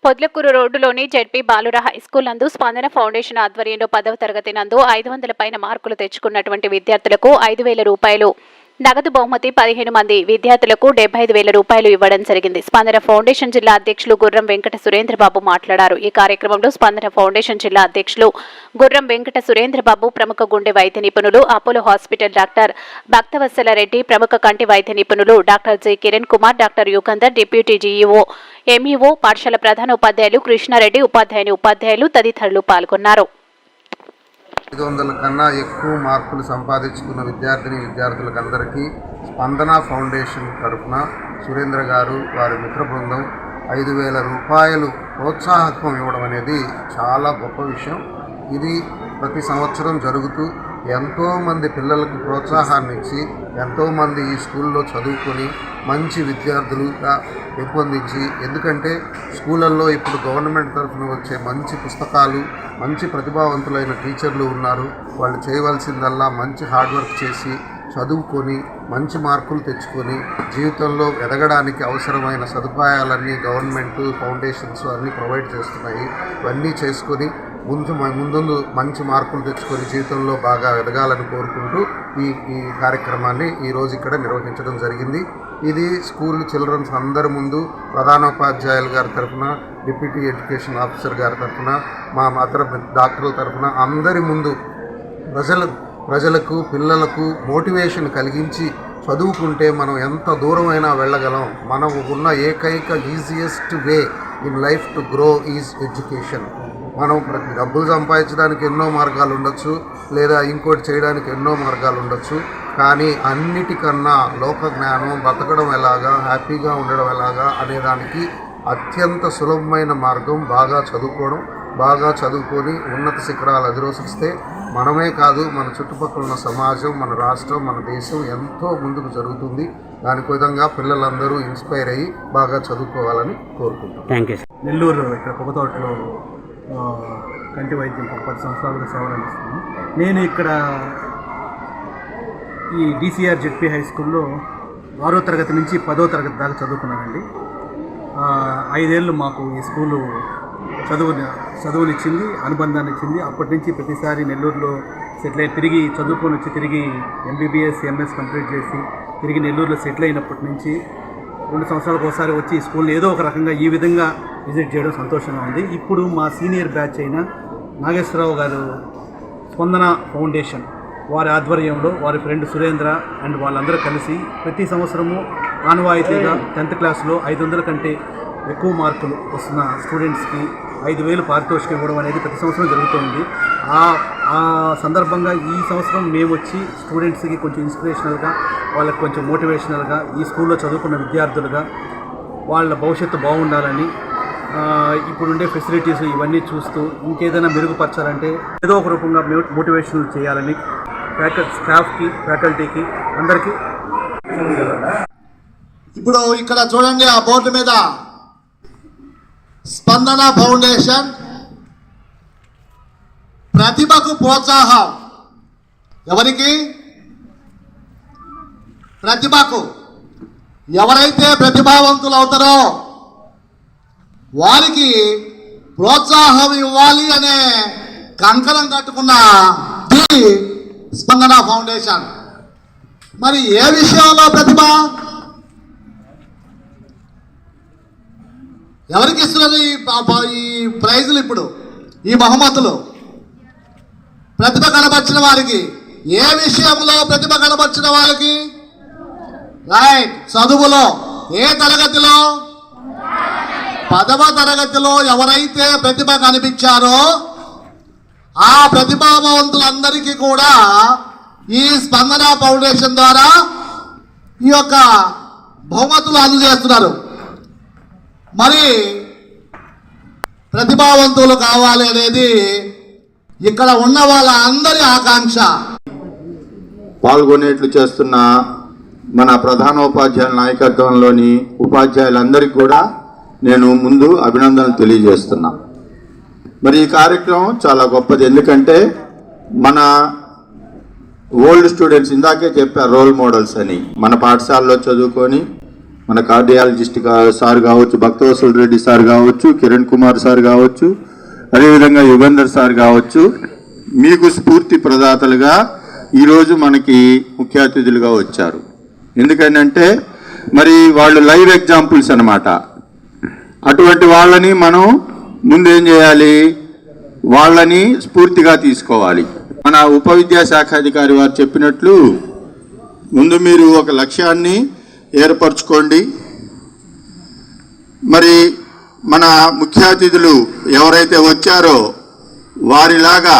పొద్లకూరు రోడ్డులోని జెడ్పీ బాలుర హైస్కూల్ నందు స్పందన ఫౌండేషన్ ఆధ్వర్యంలో 10వ తరగతి నందు 500 పైన మార్కులు తెచ్చుకున్నటువంటి విద్యార్థులకు 5,000 రూపాయలు నగదు బహుమతి 15 మంది విద్యార్థులకు 75,000 రూపాయలు ఇవ్వడం జరిగింది. స్పందన ఫౌండేషన్ జిల్లా అధ్యక్షులు గుర్రం వెంకట సురేంద్రబాబు మాట్లాడారు. ఈ కార్యక్రమంలో స్పందన ఫౌండేషన్ జిల్లా అధ్యక్షులు గుర్రం వెంకట సురేంద్రబాబు, ప్రముఖ గుండె వైద్య నిపుణులు Apollo hospital doctor Bhaktavatsala Reddy, ప్రముఖ కంటి వైద్య నిపుణులు doctor J Kiran Kumar, doctor Yugandhar, deputy GEO, MEO, పాఠశాల ప్రధాన ఉపాధ్యాయులు కృష్ణారెడ్డి, ఉపాధ్యాయులు తదితరులు పాల్గొన్నారు. 500 కన్నా ఎక్కువ మార్కులు సంపాదించుకున్న విద్యార్థులందరికీ స్పందన ఫౌండేషన్ తరఫున సురేంద్ర గారు వారి మిత్ర బృందం 5,000 రూపాయలు ప్రోత్సాహకం ఇవ్వడం అనేది చాలా గొప్ప విషయం. ఇది ప్రతి సంవత్సరం జరుగుతూ ఎంతోమంది పిల్లలకు ప్రోత్సాహాన్ని ఇచ్చి ఎంతోమంది ఈ స్కూల్లో చదువుకొని మంచి విద్యార్థులుగా పెంపొందించి, ఎందుకంటే స్కూళ్ళల్లో ఇప్పుడు గవర్నమెంట్ తరఫున వచ్చే మంచి పుస్తకాలు, మంచి ప్రతిభావంతులైన టీచర్లు ఉన్నారు. వాళ్ళు చేయవలసిందల్లా మంచి హార్డ్ వర్క్ చేసి చదువుకొని మంచి మార్కులు తెచ్చుకొని జీవితంలో ఎదగడానికి అవసరమైన సదుపాయాలన్నీ గవర్నమెంట్, ఫౌండేషన్స్ అన్నీ ప్రొవైడ్ చేస్తున్నాయి. ఇవన్నీ చేసుకొని ముందు మంచి మార్కులు తెచ్చుకొని జీవితంలో బాగా ఎదగాలని కోరుకుంటూ ఈ కార్యక్రమాన్ని ఈరోజు ఇక్కడ నిర్వహించడం జరిగింది. ఇది స్కూల్ చిల్డ్రన్స్ అందరి ముందు ప్రధానోపాధ్యాయులు గారి తరఫున, డిప్యూటీ ఎడ్యుకేషన్ ఆఫీసర్ గారి తరఫున, మా అతర డాక్టర్ల తరఫున అందరి ముందు ప్రజలకు పిల్లలకు మోటివేషన్ కలిగించి చదువుకుంటే మనం ఎంత దూరమైనా వెళ్ళగలం. మనం ఉన్న ఏకైక easiest way in life to grow is education. మనం డబ్బులు సంపాదించడానికి ఎన్నో మార్గాలు ఉండొచ్చు, లేదా ఇంకోటి చేయడానికి ఎన్నో మార్గాలు ఉండొచ్చు. కానీ అన్నిటికన్నా లోక జ్ఞానం, బతకడం ఎలాగా, హ్యాపీగా ఉండడం ఎలాగా అనేదానికి అత్యంత సులభమైన మార్గం బాగా చదువుకోవడం. బాగా చదువుకొని ఉన్నత శిఖరాలు అధిరోసిస్తే మనమే కాదు, మన చుట్టుపక్కల ఉన్న సమాజం, మన రాష్ట్రం, మన దేశం ఎంతో ముందుకు జరుగుతుంది. దానికి విధంగా పిల్లలందరూ ఇన్స్పైర్ అయ్యి బాగా చదువుకోవాలని కోరుకుంటున్నాను. Thank you. నెల్లూరు ఇక్కడ పొగతోటలో కంటి వైద్యం 10 సంవత్సరాలుగా సేవలు అందిస్తున్నాను. నేను ఇక్కడ ఈ డిసిఆర్ జెడ్పీ హై స్కూల్లో 6వ తరగతి నుంచి 10వ తరగతి దాకా చదువుకున్నానండి. 5 ఏళ్ళు మాకు ఈ స్కూలు చదువునిచ్చింది, అనుబంధాన్ని ఇచ్చింది. అప్పటి నుంచి ప్రతిసారి నెల్లూరులో సెటిల్ అయ్యి తిరిగి చదువుకొని వచ్చి తిరిగి ఎంబీబీఎస్, ఎంఎస్ కంప్లీట్ చేసి తిరిగి నెల్లూరులో సెటిల్ అయినప్పటి నుంచి 2 సంవత్సరాలకు ఒకసారి వచ్చి ఈ స్కూల్ని ఏదో ఒక రకంగా ఈ విధంగా విజిట్ చేయడం సంతోషంగా ఉంది. ఇప్పుడు మా సీనియర్ బ్యాచ్ అయిన నాగేశ్వరరావు గారు స్పందన ఫౌండేషన్ వారి ఆధ్వర్యంలో వారి ఫ్రెండ్ సురేంద్ర అండ్ వాళ్ళందరూ కలిసి ప్రతి సంవత్సరము ఆనవాయితీగా 10th క్లాస్లో 500 కంటే ఎక్కువ మార్కులు వస్తున్న స్టూడెంట్స్కి 5,000 పారితోషికం ఇవ్వడం అనేది ప్రతి సంవత్సరం జరుగుతుంది. ఆ సందర్భంగా ఈ సంవత్సరం మేము వచ్చి స్టూడెంట్స్కి కొంచెం ఇన్స్పిరేషనల్గా, వాళ్ళకి కొంచెం మోటివేషనల్గా, ఈ స్కూల్లో చదువుకున్న విద్యార్థులుగా వాళ్ళ భవిష్యత్తు బాగుండాలని, ఇప్పుడుండే ఫెసిలిటీస్ ఇవన్నీ చూస్తూ ఇంకేదైనా మెరుగుపరచాలంటే ఏదో ఒక రూపంగా మోటివేషన్ చేయాలని స్టాఫ్కి, ఫ్యాకల్టీకి అందరికీ. ఇప్పుడు ఇక్కడ చూడండి, ఆ బోర్డు మీద స్పందన ఫౌండేషన్ ప్రతిభకు ప్రోత్సాహం. ఎవరికి? ప్రతిభకు. ఎవరైతే ప్రతిభావంతులు అవుతారో వారికి ప్రోత్సాహం ఇవ్వాలి అనే కంకణం కట్టుకున్న స్పందన ఫౌండేషన్. మరి ఏ విషయంలో ప్రతిభ? ఎవరికి ఇస్తున్నారు ఈ ప్రైజులు? ఇప్పుడు ఈ బహుమతులు ప్రతిభ కనబర్చిన వారికి. ఏ విషయంలో ప్రతిభ కనబర్చిన వాళ్ళకి? రైట్, చదువులో. ఏ తరగతిలో? 10వ తరగతిలో ఎవరైతే ప్రతిభ కనిపించారో ఆ ప్రతిభావంతులందరికీ కూడా ఈ స్పందన ఫౌండేషన్ ద్వారా ఈ యొక్క బహుమతులు అందజేస్తున్నారు. మరి ప్రతిభావంతులు కావాలి అనేది ఇక్కడ ఉన్న వాళ్ళ అందరి ఆకాంక్ష. పాల్గొనేట్లు చేస్తున్న మన ప్రధానోపాధ్యాయుల నాయకత్వంలోని ఉపాధ్యాయులందరికీ కూడా నేను ముందు అభినందనలు తెలియజేస్తున్నా. మరి ఈ కార్యక్రమం చాలా గొప్పది. ఎందుకంటే మన ఓల్డ్ స్టూడెంట్స్ ఇందాకే చెప్పారు రోల్ మోడల్స్ అని. మన పాఠశాలలో చదువుకొని మన కార్డియాలజిస్ట్ సార్ కావచ్చు, భక్తవత్సల రెడ్డి సార్ కావచ్చు, కిరణ్ కుమార్ సార్ కావచ్చు, అదేవిధంగా యుగంధర్ సార్ కావచ్చు, మీకు స్ఫూర్తి ప్రదాతలుగా ఈరోజు మనకి ముఖ్య అతిథులుగా వచ్చారు. ఎందుకంటే మరి వాళ్ళు లైవ్ ఎగ్జాంపుల్స్ అన్నమాట. అటువంటి వాళ్ళని మనం ముందేం చేయాలి, వాళ్ళని స్ఫూర్తిగా తీసుకోవాలి. మన ఉప విద్యాశాఖ అధికారి వారు చెప్పినట్లు ముందు మీరు ఒక లక్ష్యాన్ని ఏర్పరచుకోండి. మరి మన ముఖ్య అతిథులు ఎవరైతే వచ్చారో వారిలాగా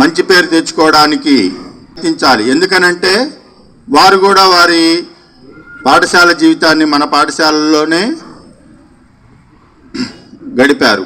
మంచి పేరు తెచ్చుకోవడానికి ప్రయత్నించాలి. ఎందుకనంటే వారు కూడా వారి పాఠశాల జీవితాన్ని మన పాఠశాలలోనే గడిపారు.